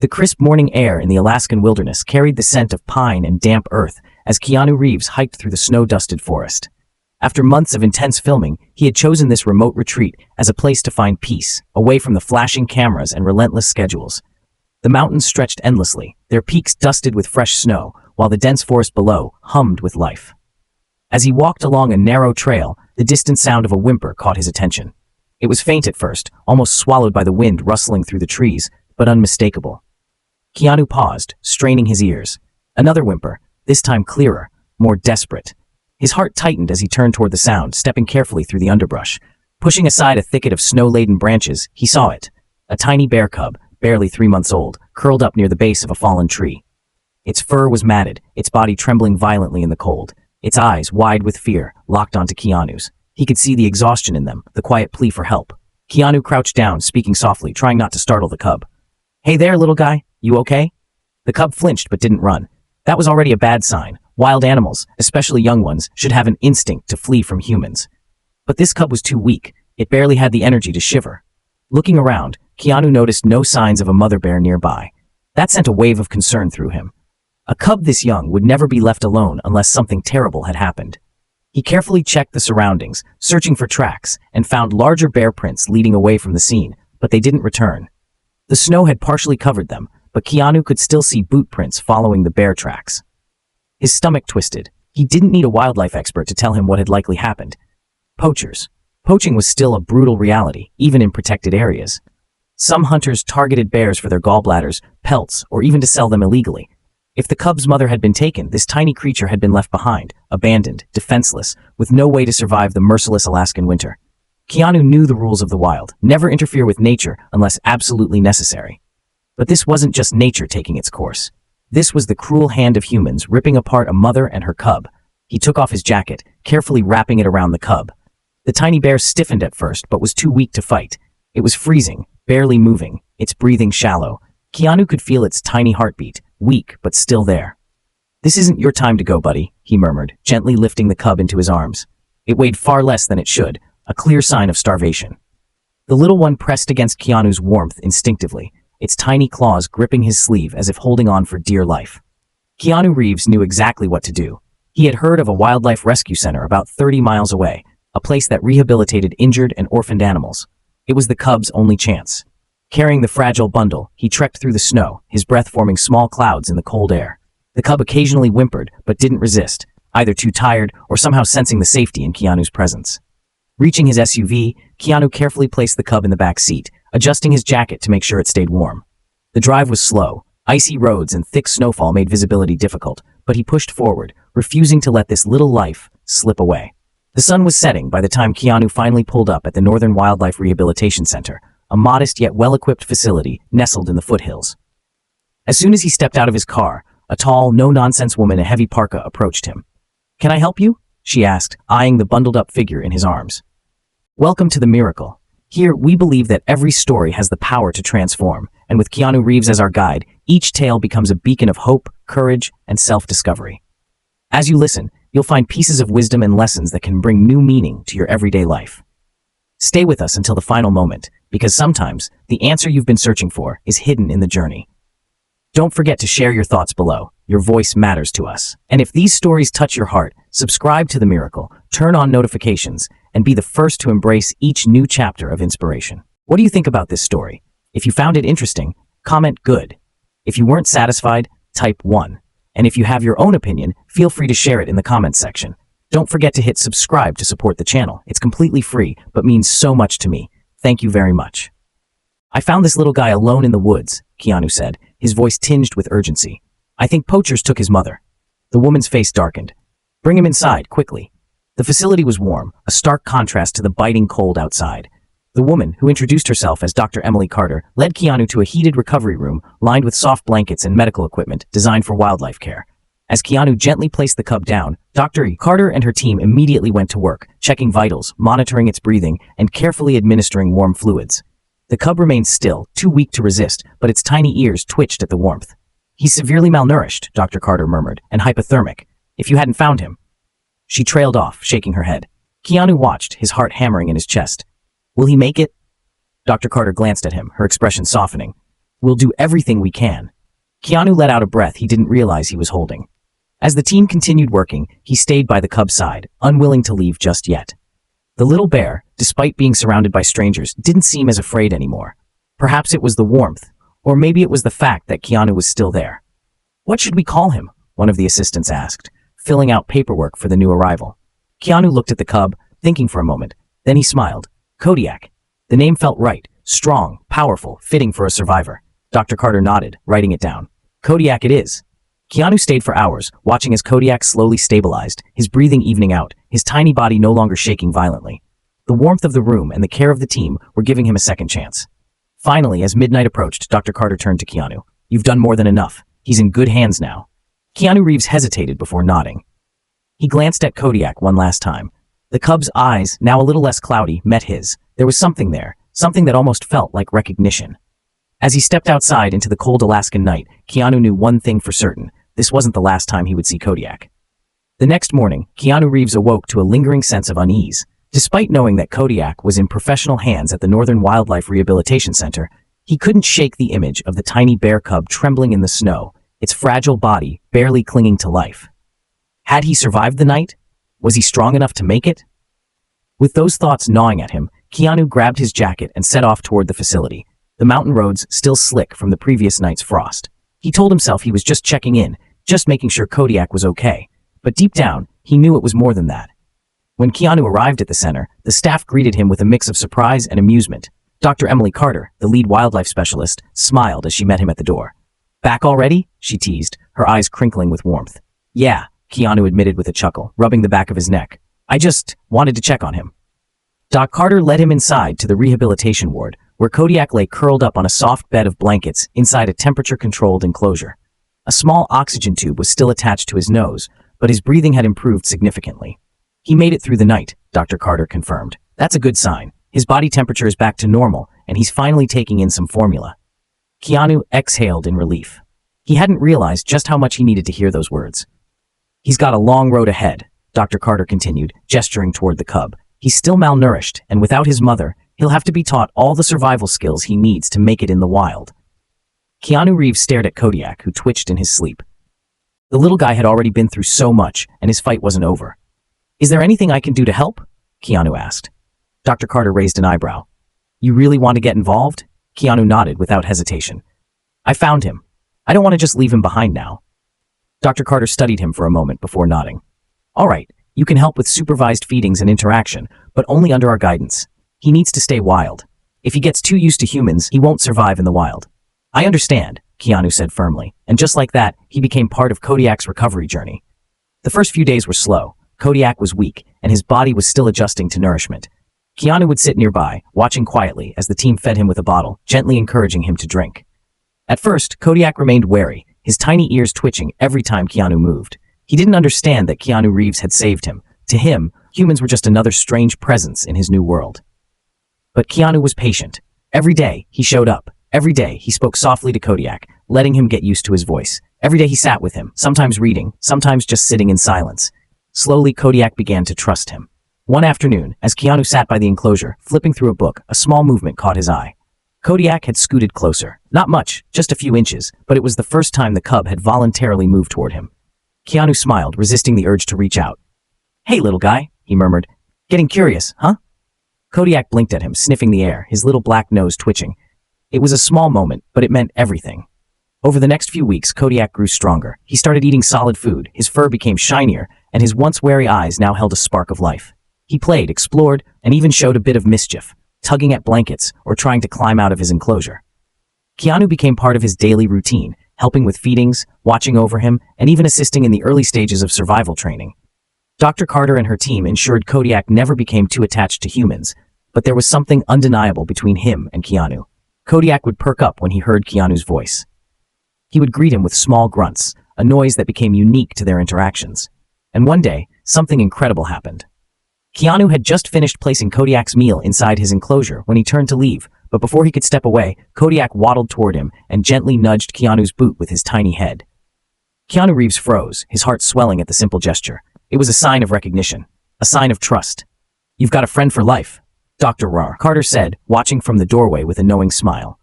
The crisp morning air in the Alaskan wilderness carried the scent of pine and damp earth as Keanu Reeves hiked through the snow-dusted forest. After months of intense filming, he had chosen this remote retreat as a place to find peace, away from the flashing cameras and relentless schedules. The mountains stretched endlessly, their peaks dusted with fresh snow, while the dense forest below hummed with life. As he walked along a narrow trail, the distant sound of a whimper caught his attention. It was faint at first, almost swallowed by the wind rustling through the trees, but unmistakable. Keanu paused, straining his ears. Another whimper, this time clearer, more desperate. His heart tightened as he turned toward the sound, stepping carefully through the underbrush. Pushing aside a thicket of snow-laden branches, he saw it. A tiny bear cub, barely 3 months old, curled up near the base of a fallen tree. Its fur was matted, its body trembling violently in the cold. Its eyes, wide with fear, locked onto Keanu's. He could see the exhaustion in them, the quiet plea for help. Keanu crouched down, speaking softly, trying not to startle the cub. "Hey there, little guy. You okay?" The cub flinched but didn't run. That was already a bad sign. Wild animals, especially young ones, should have an instinct to flee from humans. But this cub was too weak. It barely had the energy to shiver. Looking around, Keanu noticed no signs of a mother bear nearby. That sent a wave of concern through him. A cub this young would never be left alone unless something terrible had happened. He carefully checked the surroundings, searching for tracks, and found larger bear prints leading away from the scene, but they didn't return. The snow had partially covered them, but Keanu could still see boot prints following the bear tracks. His stomach twisted. He didn't need a wildlife expert to tell him what had likely happened. Poachers. Poaching was still a brutal reality, even in protected areas. Some hunters targeted bears for their gallbladders, pelts, or even to sell them illegally. If the cub's mother had been taken, this tiny creature had been left behind, abandoned, defenseless, with no way to survive the merciless Alaskan winter. Keanu knew the rules of the wild: never interfere with nature unless absolutely necessary. But this wasn't just nature taking its course. This was the cruel hand of humans ripping apart a mother and her cub. He took off his jacket, carefully wrapping it around the cub. The tiny bear stiffened at first, but was too weak to fight. It was freezing, barely moving, its breathing shallow. Keanu could feel its tiny heartbeat, weak but still there. "This isn't your time to go, buddy," he murmured, gently lifting the cub into his arms. It weighed far less than it should, a clear sign of starvation. The little one pressed against Keanu's warmth instinctively, its tiny claws gripping his sleeve as if holding on for dear life. Keanu Reeves knew exactly what to do. He had heard of a wildlife rescue center about 30 miles away, a place that rehabilitated injured and orphaned animals. It was the cub's only chance. Carrying the fragile bundle, he trekked through the snow, his breath forming small clouds in the cold air. The cub occasionally whimpered, but didn't resist, either too tired or somehow sensing the safety in Keanu's presence. Reaching his SUV, Keanu carefully placed the cub in the back seat, adjusting his jacket to make sure it stayed warm. The drive was slow. Icy roads and thick snowfall made visibility difficult, but he pushed forward, refusing to let this little life slip away. The sun was setting by the time Keanu finally pulled up at the Northern Wildlife Rehabilitation Center, a modest yet well-equipped facility nestled in the foothills. As soon as he stepped out of his car, a tall, no-nonsense woman in a heavy parka approached him. "Can I help you?" she asked, eyeing the bundled-up figure in his arms. "Welcome to the miracle. Here, we believe that every story has the power to transform, and with Keanu Reeves as our guide, each tale becomes a beacon of hope, courage, and self-discovery. As you listen, you'll find pieces of wisdom and lessons that can bring new meaning to your everyday life. Stay with us until the final moment, because sometimes the answer you've been searching for is hidden in the journey." Don't forget to share your thoughts below. Your voice matters to us. And if these stories touch your heart, subscribe to The Miracle, turn on notifications, and be the first to embrace each new chapter of inspiration. What do you think about this story? If you found it interesting, comment good. If you weren't satisfied, type 1. And if you have your own opinion, feel free to share it in the comments section. Don't forget to hit subscribe to support the channel. It's completely free, but means so much to me. Thank you very much. "I found this little guy alone in the woods," Keanu said, his voice tinged with urgency. "I think poachers took his mother." The woman's face darkened. "Bring him inside, quickly." The facility was warm, a stark contrast to the biting cold outside. The woman, who introduced herself as Dr. Emily Carter, led Keanu to a heated recovery room lined with soft blankets and medical equipment designed for wildlife care. As Keanu gently placed the cub down, Dr. Carter and her team immediately went to work, checking vitals, monitoring its breathing, and carefully administering warm fluids. The cub remained still, too weak to resist, but its tiny ears twitched at the warmth. "He's severely malnourished," Dr. Carter murmured, "and hypothermic. If you hadn't found him." She trailed off, shaking her head. Keanu watched, his heart hammering in his chest. "Will he make it?" Dr. Carter glanced at him, her expression softening. We'll do everything we can. Keanu let out a breath he didn't realize he was holding. As the team continued working, he stayed by the cub's side, unwilling to leave just yet. The little bear, despite being surrounded by strangers, didn't seem as afraid anymore. Perhaps it was the warmth, or maybe it was the fact that Keanu was still there. "What should we call him?" one of the assistants asked, filling out paperwork for the new arrival. Keanu looked at the cub, thinking for a moment. Then he smiled. Kodiak. The name felt right, strong, powerful, fitting for a survivor. Dr. Carter nodded, writing it down. Kodiak it is. Keanu stayed for hours, watching as Kodiak slowly stabilized, his breathing evening out, his tiny body no longer shaking violently. The warmth of the room and the care of the team were giving him a second chance. Finally, as midnight approached, Dr. Carter turned to Keanu. "You've done more than enough. He's in good hands now." Keanu Reeves hesitated before nodding. He glanced at Kodiak one last time. The cub's eyes, now a little less cloudy, met his. There was something there, something that almost felt like recognition. As he stepped outside into the cold Alaskan night, Keanu knew one thing for certain. This wasn't the last time he would see Kodiak. The next morning, Keanu Reeves awoke to a lingering sense of unease. Despite knowing that Kodiak was in professional hands at the Northern Wildlife Rehabilitation Center, he couldn't shake the image of the tiny bear cub trembling in the snow, its fragile body barely clinging to life. Had he survived the night? Was he strong enough to make it? With those thoughts gnawing at him, Keanu grabbed his jacket and set off toward the facility, the mountain roads still slick from the previous night's frost. He told himself he was just checking in, just making sure Kodiak was okay. But deep down, he knew it was more than that. When Keanu arrived at the center, the staff greeted him with a mix of surprise and amusement. Dr. Emily Carter, the lead wildlife specialist, smiled as she met him at the door. "Back already?" she teased, her eyes crinkling with warmth. "Yeah," Keanu admitted with a chuckle, rubbing the back of his neck. "I just wanted to check on him." Doc Carter led him inside to the rehabilitation ward, where Kodiak lay curled up on a soft bed of blankets inside a temperature-controlled enclosure. A small oxygen tube was still attached to his nose, but his breathing had improved significantly. "He made it through the night," Dr. Carter confirmed. "That's a good sign. His body temperature is back to normal, and he's finally taking in some formula." Keanu exhaled in relief. He hadn't realized just how much he needed to hear those words. "He's got a long road ahead," Dr. Carter continued, gesturing toward the cub. "He's still malnourished, and without his mother, he'll have to be taught all the survival skills he needs to make it in the wild." Keanu Reeves stared at Kodiak, who twitched in his sleep. The little guy had already been through so much, and his fight wasn't over. "Is there anything I can do to help?" Keanu asked. Dr. Carter raised an eyebrow. "You really want to get involved?" Keanu nodded without hesitation. "I found him. I don't want to just leave him behind now." Dr. Carter studied him for a moment before nodding. "All right, you can help with supervised feedings and interaction, but only under our guidance. He needs to stay wild. If he gets too used to humans, he won't survive in the wild." "I understand," Keanu said firmly, and just like that, he became part of Kodiak's recovery journey. The first few days were slow. Kodiak was weak, and his body was still adjusting to nourishment. Keanu would sit nearby, watching quietly as the team fed him with a bottle, gently encouraging him to drink. At first, Kodiak remained wary, his tiny ears twitching every time Keanu moved. He didn't understand that Keanu Reeves had saved him. To him, humans were just another strange presence in his new world. But Keanu was patient. Every day, he showed up. Every day, he spoke softly to Kodiak, letting him get used to his voice. Every day he sat with him, sometimes reading, sometimes just sitting in silence. Slowly, Kodiak began to trust him. One afternoon, as Keanu sat by the enclosure, flipping through a book, a small movement caught his eye. Kodiak had scooted closer. Not much, just a few inches, but it was the first time the cub had voluntarily moved toward him. Keanu smiled, resisting the urge to reach out. "Hey, little guy," he murmured. "Getting curious, huh?" Kodiak blinked at him, sniffing the air, his little black nose twitching. It was a small moment, but it meant everything. Over the next few weeks, Kodiak grew stronger. He started eating solid food, his fur became shinier, and his once wary eyes now held a spark of life. He played, explored, and even showed a bit of mischief, tugging at blankets or trying to climb out of his enclosure. Keanu became part of his daily routine, helping with feedings, watching over him, and even assisting in the early stages of survival training. Dr. Carter and her team ensured Kodiak never became too attached to humans, but there was something undeniable between him and Keanu. Kodiak would perk up when he heard Keanu's voice. He would greet him with small grunts, a noise that became unique to their interactions. And one day, something incredible happened. Keanu had just finished placing Kodiak's meal inside his enclosure when he turned to leave, but before he could step away, Kodiak waddled toward him and gently nudged Keanu's boot with his tiny head. Keanu Reeves froze, his heart swelling at the simple gesture. It was a sign of recognition, a sign of trust. "You've got a friend for life," Dr. Carter said, watching from the doorway with a knowing smile.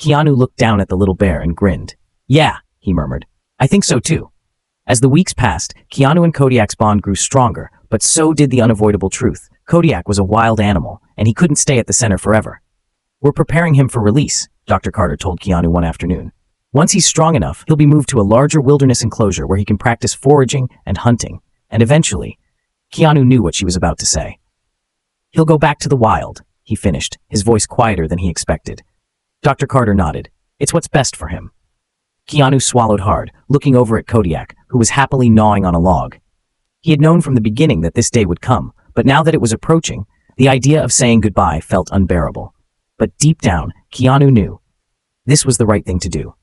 Keanu looked down at the little bear and grinned. "Yeah," he murmured. "I think so too." As the weeks passed, Keanu and Kodiak's bond grew stronger, but so did the unavoidable truth. Kodiak was a wild animal, and he couldn't stay at the center forever. "We're preparing him for release," Dr. Carter told Keanu one afternoon. "Once he's strong enough, he'll be moved to a larger wilderness enclosure where he can practice foraging and hunting, and eventually—" Keanu knew what she was about to say. "He'll go back to the wild," he finished, his voice quieter than he expected. Dr. Carter nodded. "It's what's best for him." Keanu swallowed hard, looking over at Kodiak, who was happily gnawing on a log. He had known from the beginning that this day would come, but now that it was approaching, the idea of saying goodbye felt unbearable. But deep down, Keanu knew this was the right thing to do.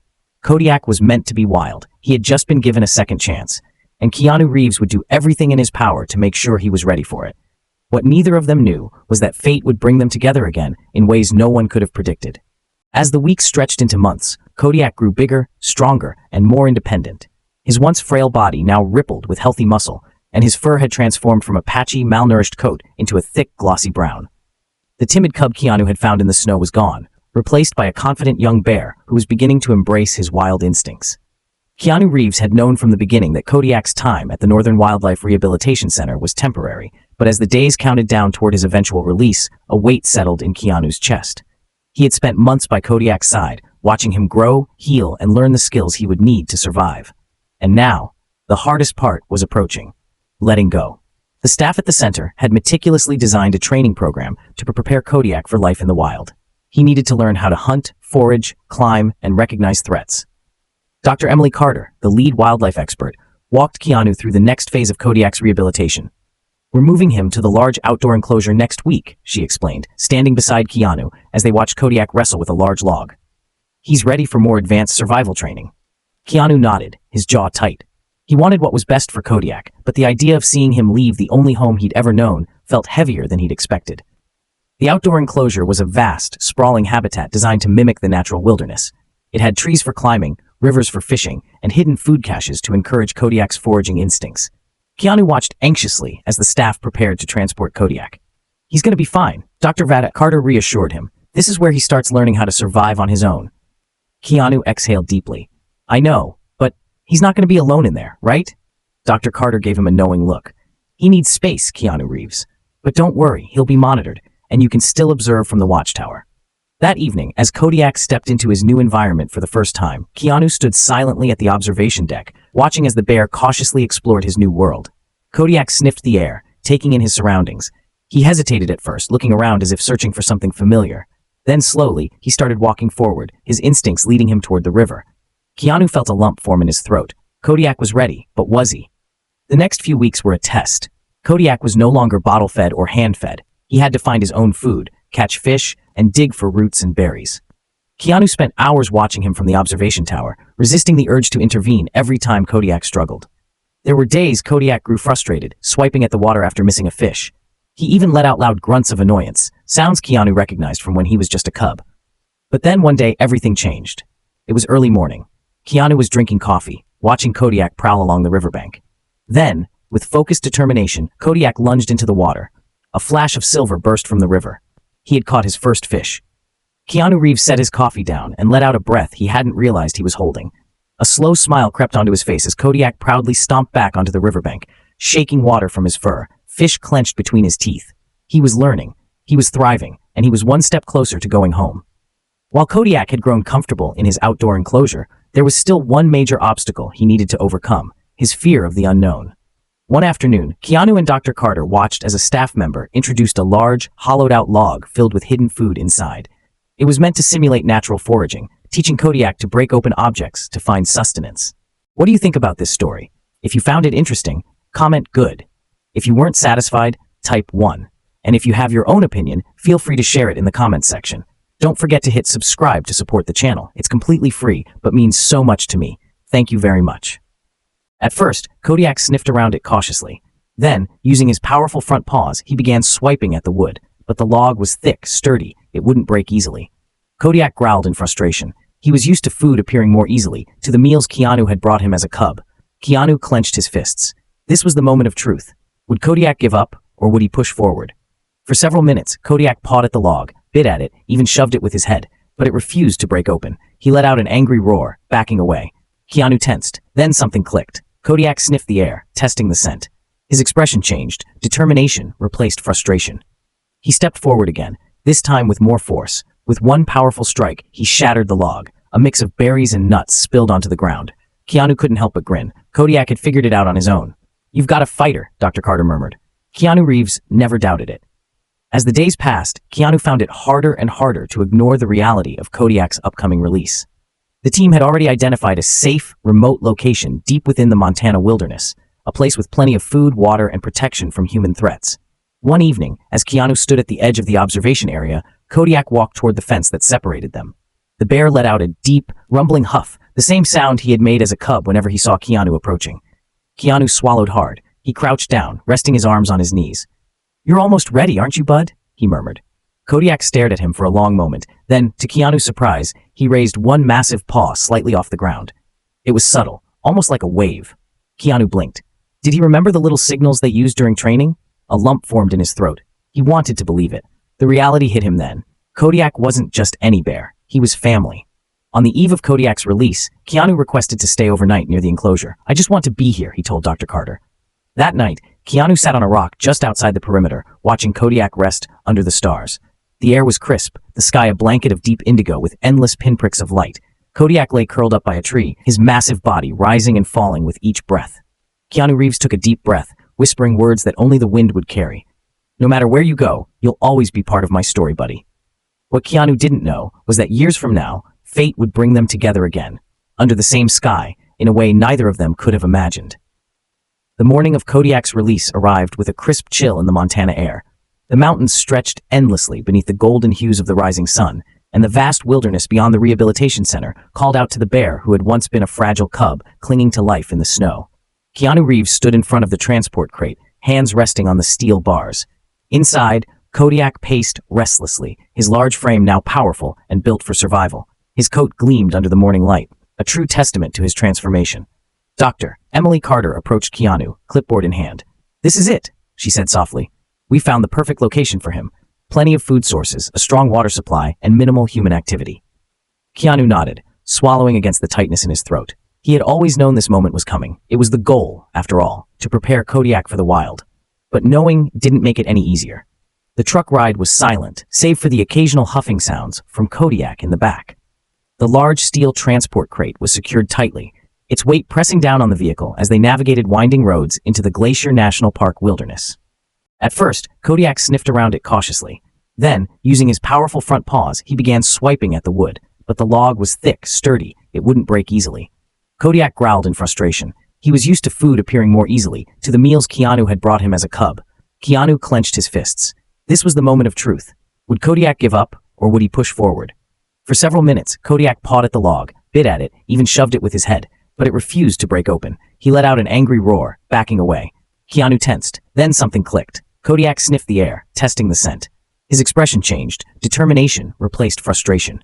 Kodiak was meant to be wild. He had just been given a second chance, and Keanu Reeves would do everything in his power to make sure he was ready for it. What neither of them knew was that fate would bring them together again in ways no one could have predicted. As the weeks stretched into months, Kodiak grew bigger, stronger, and more independent. His once frail body now rippled with healthy muscle, and his fur had transformed from a patchy, malnourished coat into a thick, glossy brown. The timid cub Keanu had found in the snow was gone, replaced by a confident young bear who was beginning to embrace his wild instincts. Keanu Reeves had known from the beginning that Kodiak's time at the Northern Wildlife Rehabilitation Center was temporary, but as the days counted down toward his eventual release, a weight settled in Keanu's chest. He had spent months by Kodiak's side, watching him grow, heal, and learn the skills he would need to survive. And now, the hardest part was approaching: letting go. The staff at the center had meticulously designed a training program to prepare Kodiak for life in the wild. He needed to learn how to hunt, forage, climb, and recognize threats. Dr. Emily Carter, the lead wildlife expert, walked Keanu through the next phase of Kodiak's rehabilitation. "We're moving him to the large outdoor enclosure next week," she explained, standing beside Keanu as they watched Kodiak wrestle with a large log. "He's ready for more advanced survival training." Keanu nodded, his jaw tight. He wanted what was best for Kodiak, but the idea of seeing him leave the only home he'd ever known felt heavier than he'd expected. The outdoor enclosure was a vast, sprawling habitat designed to mimic the natural wilderness. It had trees for climbing, rivers for fishing, and hidden food caches to encourage Kodiak's foraging instincts. Keanu watched anxiously as the staff prepared to transport Kodiak. "He's going to be fine," Dr. Carter reassured him. "This is where he starts learning how to survive on his own." Keanu exhaled deeply. "I know, but he's not going to be alone in there, right?" Dr. Carter gave him a knowing look. "He needs space, Keanu Reeves. But don't worry, he'll be monitored, and you can still observe from the watchtower." That evening, as Kodiak stepped into his new environment for the first time, Keanu stood silently at the observation deck, watching as the bear cautiously explored his new world. Kodiak sniffed the air, taking in his surroundings. He hesitated at first, looking around as if searching for something familiar. Then slowly, he started walking forward, his instincts leading him toward the river. Keanu felt a lump form in his throat. Kodiak was ready, but was he? The next few weeks were a test. Kodiak was no longer bottle-fed or hand-fed. He had to find his own food, catch fish, and dig for roots and berries. Keanu spent hours watching him from the observation tower, resisting the urge to intervene every time Kodiak struggled. There were days Kodiak grew frustrated, swiping at the water after missing a fish. He even let out loud grunts of annoyance, sounds Keanu recognized from when he was just a cub. But then one day everything changed. It was early morning. Keanu was drinking coffee, watching Kodiak prowl along the riverbank. Then, with focused determination, Kodiak lunged into the water. A flash of silver burst from the river. He had caught his first fish. Keanu Reeves set his coffee down and let out a breath he hadn't realized he was holding. A slow smile crept onto his face as Kodiak proudly stomped back onto the riverbank, shaking water from his fur, fish clenched between his teeth. He was learning, he was thriving, and he was one step closer to going home. While Kodiak had grown comfortable in his outdoor enclosure, there was still one major obstacle he needed to overcome: his fear of the unknown. One afternoon, Keanu and Dr. Carter watched as a staff member introduced a large, hollowed-out log filled with hidden food inside. It was meant to simulate natural foraging, teaching Kodiak to break open objects to find sustenance. What do you think about this story? If you found it interesting, comment good. If you weren't satisfied, type 1. And if you have your own opinion, feel free to share it in the comments section. Don't forget to hit subscribe to support the channel. It's completely free, but means so much to me. Thank you very much. At first, Kodiak sniffed around it cautiously. Then, using his powerful front paws, he began swiping at the wood. But the log was thick, sturdy. It wouldn't break easily. Kodiak growled in frustration. He was used to food appearing more easily, to the meals Keanu had brought him as a cub. Keanu clenched his fists. This was the moment of truth. Would Kodiak give up, or would he push forward? For several minutes, Kodiak pawed at the log, bit at it, even shoved it with his head. but it refused to break open. He let out an angry roar, backing away. Keanu tensed. Then something clicked. Kodiak sniffed the air, testing the scent. His expression changed. Determination replaced frustration. He stepped forward again, this time with more force. With one powerful strike, he shattered the log. A mix of berries and nuts spilled onto the ground. Keanu couldn't help but grin. Kodiak had figured it out on his own. "You've got a fighter," Dr. Carter murmured. Keanu Reeves never doubted it. As the days passed, Keanu found it harder and harder to ignore the reality of Kodiak's upcoming release. The team had already identified a safe, remote location deep within the Montana wilderness, a place with plenty of food, water, and protection from human threats. One evening, as Keanu stood at the edge of the observation area, Kodiak walked toward the fence that separated them. The bear let out a deep, rumbling huff, the same sound he had made as a cub whenever he saw Keanu approaching. Keanu swallowed hard. He crouched down, resting his arms on his knees. "You're almost ready, aren't you, bud?" he murmured. Kodiak stared at him for a long moment. Then, to Keanu's surprise, he raised one massive paw slightly off the ground. It was subtle, almost like a wave. Keanu blinked. Did he remember the little signals they used during training? A lump formed in his throat. He wanted to believe it. The reality hit him then. Kodiak wasn't just any bear. He was family. On the eve of Kodiak's release, Keanu requested to stay overnight near the enclosure. "I just want to be here," he told Dr. Carter. That night, Keanu sat on a rock just outside the perimeter, watching Kodiak rest under the stars. The air was crisp, the sky a blanket of deep indigo with endless pinpricks of light. Kodiak lay curled up by a tree, his massive body rising and falling with each breath. Keanu Reeves took a deep breath, whispering words that only the wind would carry. "No matter where you go, you'll always be part of my story, buddy." What Keanu didn't know was that years from now, fate would bring them together again, under the same sky, in a way neither of them could have imagined. The morning of Kodiak's release arrived with a crisp chill in the Montana air. The mountains stretched endlessly beneath the golden hues of the rising sun, and the vast wilderness beyond the rehabilitation center called out to the bear who had once been a fragile cub clinging to life in the snow. Keanu Reeves stood in front of the transport crate, hands resting on the steel bars. Inside, Kodiak paced restlessly, his large frame now powerful and built for survival. His coat gleamed under the morning light, a true testament to his transformation. Dr. Emily Carter approached Keanu, clipboard in hand. "This is it," she said softly. "We found the perfect location for him. Plenty of food sources, a strong water supply, and minimal human activity." Keanu nodded, swallowing against the tightness in his throat. He had always known this moment was coming. It was the goal, after all, to prepare Kodiak for the wild. But knowing didn't make it any easier. The truck ride was silent, save for the occasional huffing sounds from Kodiak in the back. The large steel transport crate was secured tightly, its weight pressing down on the vehicle as they navigated winding roads into the Glacier National Park wilderness. At first, Kodiak sniffed around it cautiously. Then, using his powerful front paws, he began swiping at the wood, but the log was thick, sturdy, it wouldn't break easily. Kodiak growled in frustration. He was used to food appearing more easily, to the meals Keanu had brought him as a cub. Keanu clenched his fists. This was the moment of truth. Would Kodiak give up, or would he push forward? For several minutes, Kodiak pawed at the log, bit at it, even shoved it with his head, but it refused to break open. He let out an angry roar, backing away. Keanu tensed. Then something clicked. Kodiak sniffed the air, testing the scent. His expression changed. Determination replaced frustration.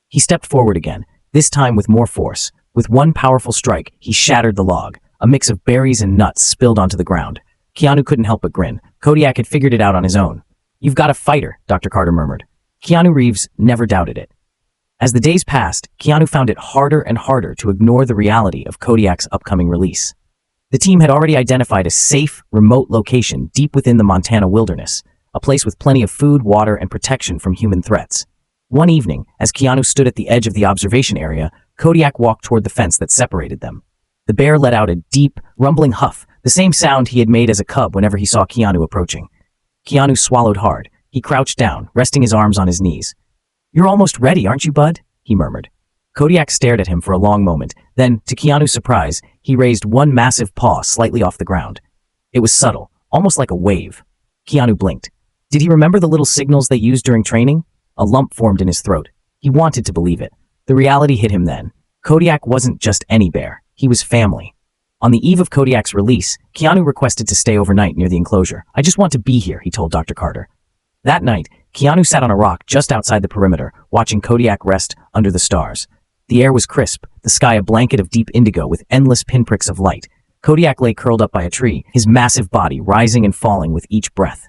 He stepped forward again, this time with more force. With one powerful strike, he shattered the log. A mix of berries and nuts spilled onto the ground. Keanu couldn't help but grin. Kodiak had figured it out on his own. "You've got a fighter," Dr. Carter murmured. Keanu Reeves never doubted it. As the days passed, Keanu found it harder and harder to ignore the reality of Kodiak's upcoming release. The team had already identified a safe, remote location deep within the Montana wilderness, a place with plenty of food, water, and protection from human threats. One evening, as Keanu stood at the edge of the observation area, Kodiak walked toward the fence that separated them. The bear let out a deep, rumbling huff, the same sound he had made as a cub whenever he saw Keanu approaching. Keanu swallowed hard. He crouched down, resting his arms on his knees. "You're almost ready, aren't you, bud?" he murmured. Kodiak stared at him for a long moment. Then, to Keanu's surprise, he raised one massive paw slightly off the ground. It was subtle, almost like a wave. Keanu blinked. Did he remember the little signals they used during training? A lump formed in his throat. He wanted to believe it. The reality hit him then. Kodiak wasn't just any bear. He was family. On the eve of Kodiak's release, Keanu requested to stay overnight near the enclosure. "I just want to be here," he told Dr. Carter. That night, Keanu sat on a rock just outside the perimeter, watching Kodiak rest under the stars. The air was crisp, the sky a blanket of deep indigo with endless pinpricks of light. Kodiak lay curled up by a tree, his massive body rising and falling with each breath.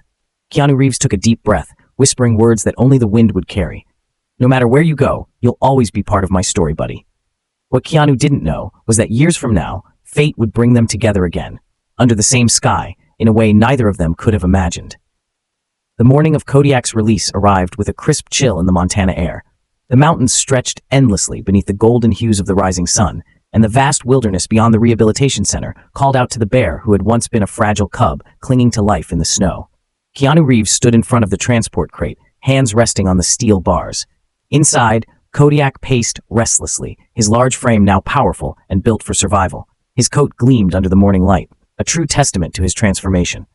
Keanu Reeves took a deep breath, whispering words that only the wind would carry. No matter where you go, you'll always be part of my story, buddy. What Keanu didn't know was that years from now, fate would bring them together again, under the same sky, in a way neither of them could have imagined. The morning of Kodiak's release arrived with a crisp chill in the Montana air. The mountains stretched endlessly beneath the golden hues of the rising sun, and the vast wilderness beyond the rehabilitation center called out to the bear who had once been a fragile cub clinging to life in the snow. Keanu Reeves stood in front of the transport crate, hands resting on the steel bars. Inside, Kodiak paced restlessly, his large frame now powerful and built for survival. His coat gleamed under the morning light, a true testament to his transformation.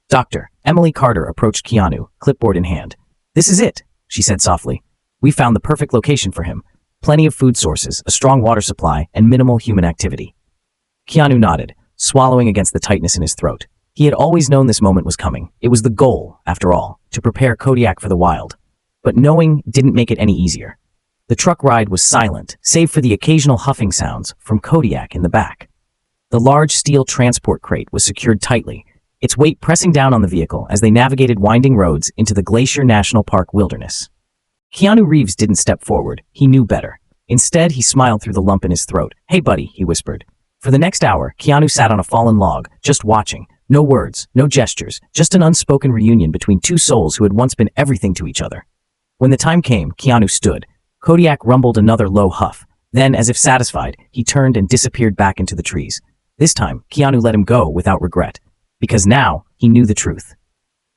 Dr. Emily Carter approached Keanu, clipboard in hand. "This is it," she said softly. "We found the perfect location for him. Plenty of food sources, a strong water supply, and minimal human activity." Keanu nodded, swallowing against the tightness in his throat. He had always known this moment was coming. It was the goal, after all, to prepare Kodiak for the wild. But knowing didn't make it any easier. The truck ride was silent, save for the occasional huffing sounds from Kodiak in the back. The large steel transport crate was secured tightly, its weight pressing down on the vehicle as they navigated winding roads into the Glacier National Park wilderness. Keanu Reeves didn't step forward. He knew better. Instead, he smiled through the lump in his throat. "Hey, buddy," he whispered. For the next hour, Keanu sat on a fallen log, just watching. No words, no gestures, just an unspoken reunion between two souls who had once been everything to each other. When the time came, Keanu stood. Kodiak rumbled another low huff. Then, as if satisfied, he turned and disappeared back into the trees. This time, Keanu let him go without regret. Because now, he knew the truth.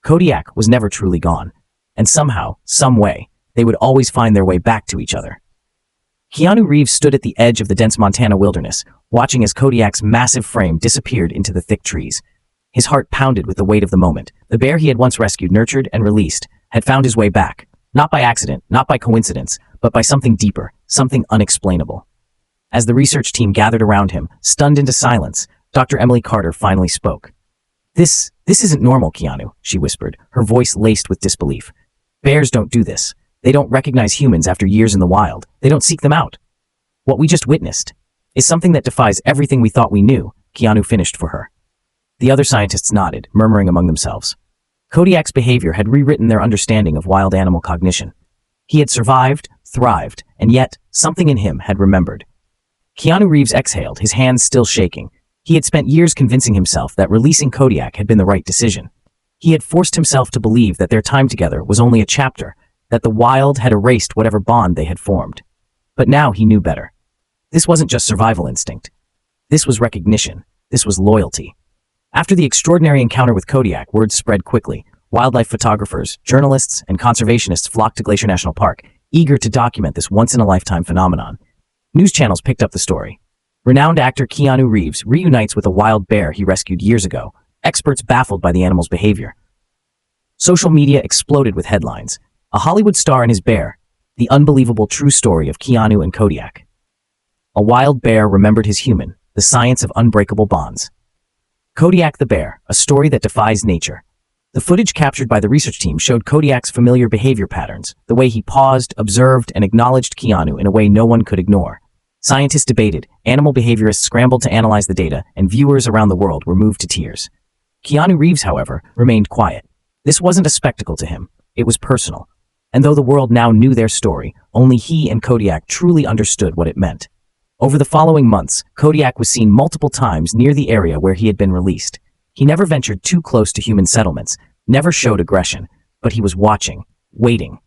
Kodiak was never truly gone. And somehow, some way, they would always find their way back to each other. Keanu Reeves stood at the edge of the dense Montana wilderness, watching as Kodiak's massive frame disappeared into the thick trees. His heart pounded with the weight of the moment. The bear he had once rescued, nurtured, and released had found his way back. Not by accident, not by coincidence, but by something deeper, something unexplainable. As the research team gathered around him, stunned into silence, Dr. Emily Carter finally spoke. This isn't normal, Keanu," she whispered, her voice laced with disbelief. "Bears don't do this. They don't recognize humans after years in the wild. They don't seek them out. What we just witnessed is something that defies everything we thought we knew," Keanu finished for her. The other scientists nodded, murmuring among themselves. Kodiak's behavior had rewritten their understanding of wild animal cognition. He had survived, thrived, and yet something in him had remembered. Keanu Reeves exhaled, his hands still shaking. He had spent years convincing himself that releasing Kodiak had been the right decision. He had forced himself to believe that their time together was only a chapter, that the wild had erased whatever bond they had formed. But now he knew better. This wasn't just survival instinct. This was recognition. This was loyalty. After the extraordinary encounter with Kodiak, word spread quickly. Wildlife photographers, journalists, and conservationists flocked to Glacier National Park, eager to document this once-in-a-lifetime phenomenon. News channels picked up the story. Renowned actor Keanu Reeves reunites with a wild bear he rescued years ago, experts baffled by the animal's behavior. Social media exploded with headlines. A Hollywood star and his bear, the unbelievable true story of Keanu and Kodiak. A wild bear remembered his human, the science of unbreakable bonds. Kodiak the bear, a story that defies nature. The footage captured by the research team showed Kodiak's familiar behavior patterns, the way he paused, observed, and acknowledged Keanu in a way no one could ignore. Scientists debated, animal behaviorists scrambled to analyze the data, and viewers around the world were moved to tears. Keanu Reeves, however, remained quiet. This wasn't a spectacle to him. It was personal. And though the world now knew their story, only he and Kodiak truly understood what it meant. Over the following months, Kodiak was seen multiple times near the area where he had been released. He never ventured too close to human settlements, never showed aggression, but he was watching, waiting.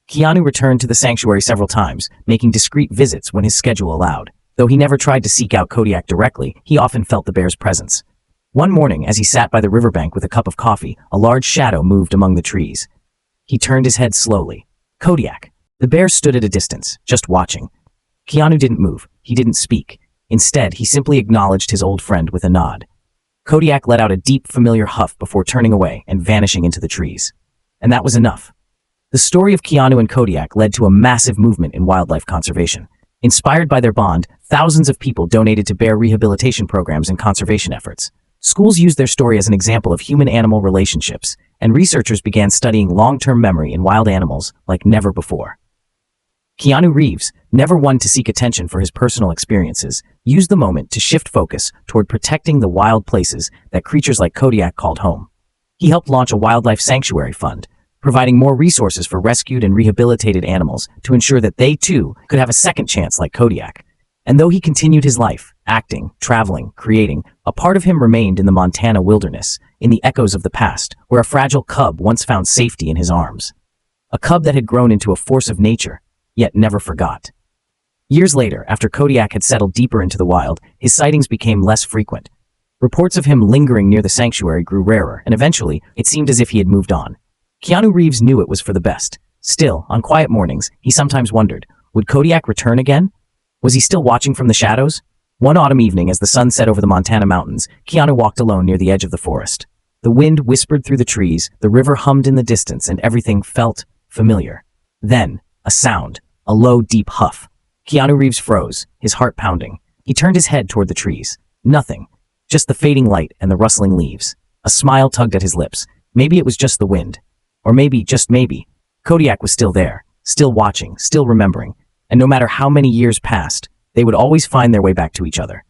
Keanu returned to the sanctuary several times, making discreet visits when his schedule allowed. Though he never tried to seek out Kodiak directly, he often felt the bear's presence. One morning, as he sat by the riverbank with a cup of coffee, a large shadow moved among the trees. He turned his head slowly. Kodiak. The bear stood at a distance, just watching. Keanu didn't move. He didn't speak. Instead, he simply acknowledged his old friend with a nod. Kodiak let out a deep, familiar huff before turning away and vanishing into the trees. And that was enough. The story of Keanu and Kodiak led to a massive movement in wildlife conservation. Inspired by their bond, thousands of people donated to bear rehabilitation programs and conservation efforts. Schools used their story as an example of human-animal relationships, and researchers began studying long-term memory in wild animals like never before. Keanu Reeves, never one to seek attention for his personal experiences, used the moment to shift focus toward protecting the wild places that creatures like Kodiak called home. He helped launch a wildlife sanctuary fund, providing more resources for rescued and rehabilitated animals to ensure that they, too, could have a second chance like Kodiak. And though he continued his life, acting, traveling, creating, a part of him remained in the Montana wilderness, in the echoes of the past, where a fragile cub once found safety in his arms. A cub that had grown into a force of nature, yet never forgot. Years later, after Kodiak had settled deeper into the wild, his sightings became less frequent. Reports of him lingering near the sanctuary grew rarer, and eventually, it seemed as if he had moved on. Keanu Reeves knew it was for the best. Still, on quiet mornings, he sometimes wondered, would Kodiak return again? Was he still watching from the shadows? One autumn evening, as the sun set over the Montana mountains, Keanu walked alone near the edge of the forest. The wind whispered through the trees, the river hummed in the distance, and everything felt familiar. Then, a sound, a low, deep huff. Keanu Reeves froze, his heart pounding. He turned his head toward the trees. Nothing. Just the fading light and the rustling leaves. A smile tugged at his lips. Maybe it was just the wind. Or maybe, just maybe, Kodiak was still there, still watching, still remembering. And no matter how many years passed, they would always find their way back to each other.